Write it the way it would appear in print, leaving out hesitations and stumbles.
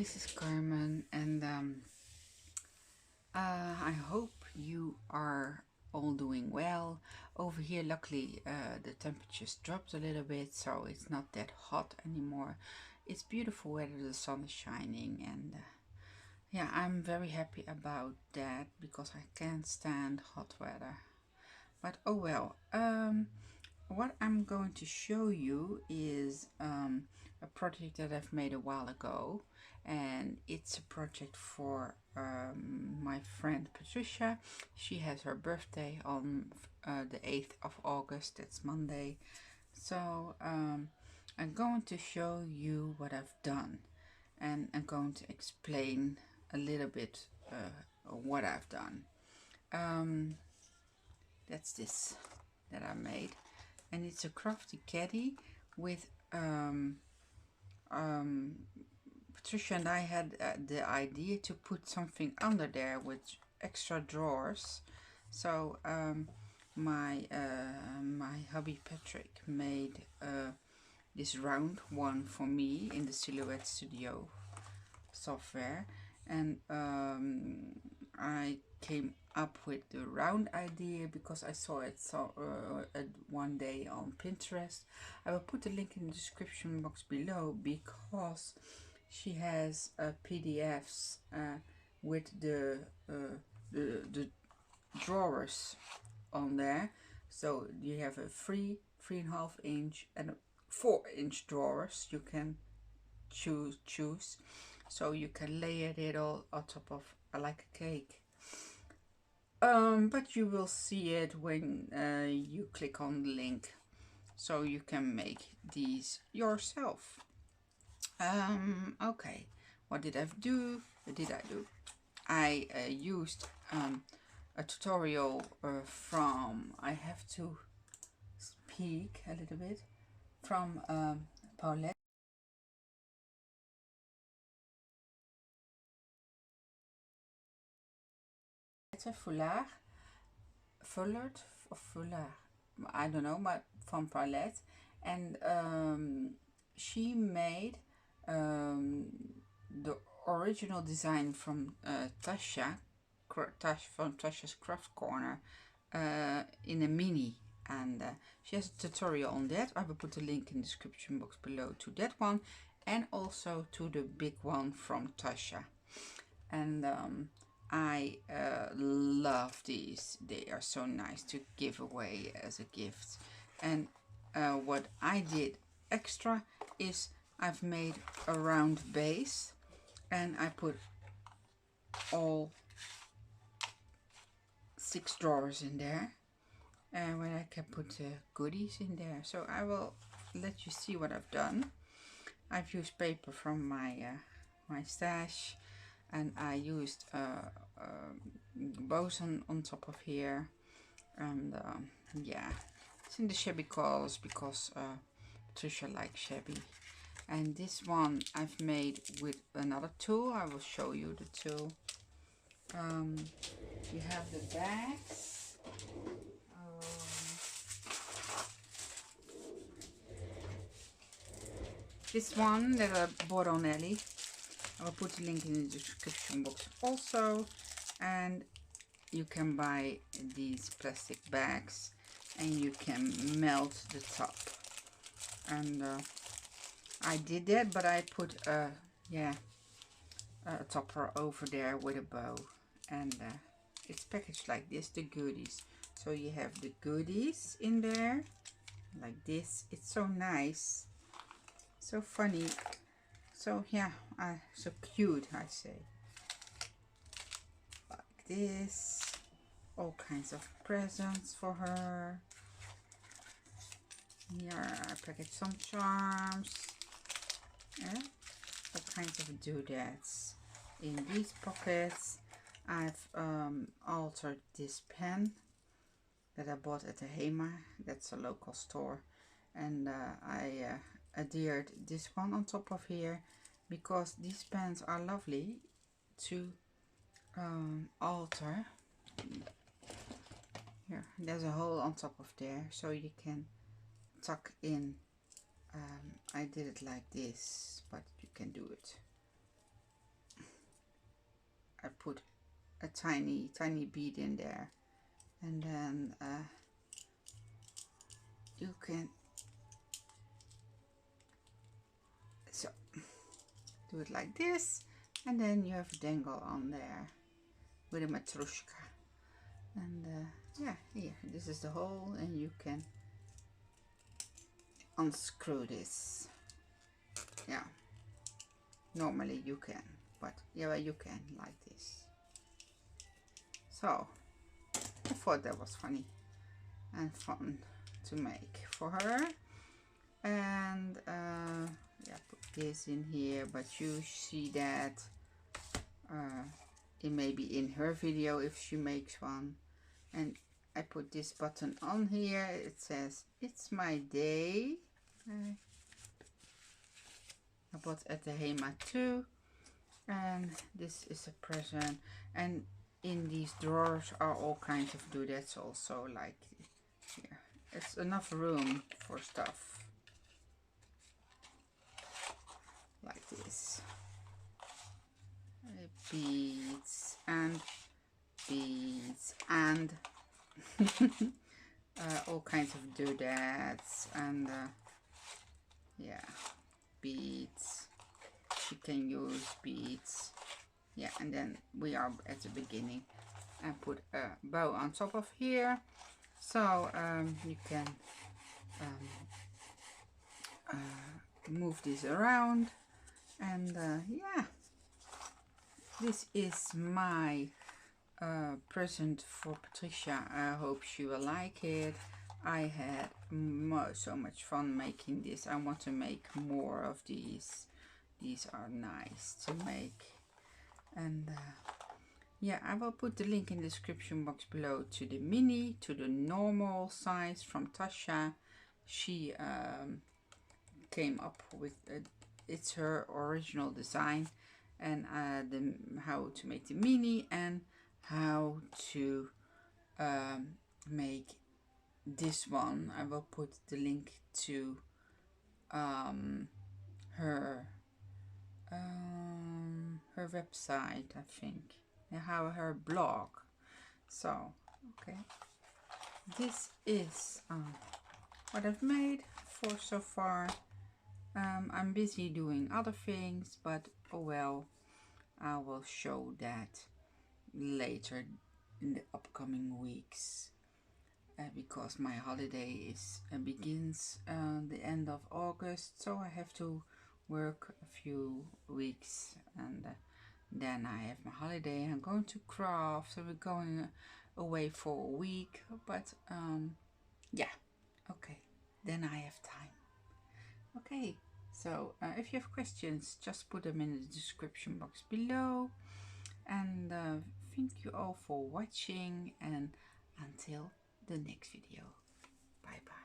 this is Carmen, and I hope you are all doing well. Over here, luckily, the temperatures dropped a little bit, so it's not that hot anymore. It's beautiful weather, the sun is shining, and yeah, I'm very happy about that because I can't stand hot weather. But oh well. What I'm going to show you is a project that I've made a while ago, and it's a project for my friend Patricia. She has her birthday on the 8th of August, that's Monday. So I'm going to show you what I've done, and I'm going to explain a little bit what I've done. That's this that I made, and it's a crafty caddy with Patricia and I had the idea to put something under there with extra drawers. So my hubby Patrick made this round one for me in the Silhouette Studio software, and I came up with the round idea because I saw it one day on Pinterest. I will put the link in the description box below because she has PDFs with the drawers on there. So you have a 3.5 inch and a 4-inch drawers you can choose, so you can layer it all on top of like a cake. But you will see it when you click on the link, so you can make these yourself. Okay, what did I do? I used a tutorial from, I have to speak a little bit, from Paulette. Foulard, I don't know, but from Paulette, and she made the original design from Tasha from Tasha's Craft Corner in a mini, and she has a tutorial on that. I will put a link in the description box below to that one, and also to the big one from Tasha. And I love these. They are so nice to give away as a gift. And what I did extra is I've made a round base, and I put all 6 drawers in there, and where I can put goodies in there. So I will let you see what I've done. I've used paper from my my stash, and I used bows on top of here, and yeah, it's in the shabby colors because Patricia likes shabby. And this one I've made with another tool. I will show you the tool. You have the bags. This one that I bought on Ellie, I will put the link in the description box also. And you can buy these plastic bags, and you can melt the top. And I did that, but I put a topper over there with a bow, and it's packaged like this, the goodies. So you have the goodies in there like this. It's so nice, so funny, so yeah, so cute, I say. Like this, all kinds of presents for her. Here I packaged some charms, all kinds of doodads in these pockets. I've altered this pen that I bought at the Hema, that's a local store, and I adhered this one on top of here because these pens are lovely to alter. Here, there's a hole on top of there, so you can tuck in. I did it like this, but you can do it a tiny bead in there, and then you can do it like this, and then you have a dangle on there with a matrushka. And yeah, here, this is the hole, and you can unscrew this. Yeah, normally you can, but yeah, well, you can like this. So I thought that was funny and fun to make for her. And yeah, put this in here, but you see that it may be in her video if she makes one. And I put this button on here. It says it's my day. I bought at the Hema too, and this is a present. And in these drawers are all kinds of doodads also, like here. It's enough room for stuff like this. Beads and all kinds of doodads and yeah, beads. She can use beads. Yeah, and then we are at the beginning, and put a bow on top of here, so you can move this around. And yeah, this is my present for Patricia. I hope she will like it. I had so much fun making this. I want to make more of these. These are nice to make. And yeah, I will put the link in the description box below to the mini, to the normal size from Tasha. She came up with it's her original design, and how to make the mini and how to make this one. I will put the link to her website, I think, and how her blog. So okay, this is what I've made for so far. I'm busy doing other things, but oh well, I will show that later in the upcoming weeks, because my holiday is begins the end of August, so I have to work a few weeks, and then I have my holiday. I'm going to craft, so we're going away for a week, but yeah, okay, then I have time. Okay, so if you have questions, just put them in the description box below. And thank you all for watching, and until the next video. Bye bye.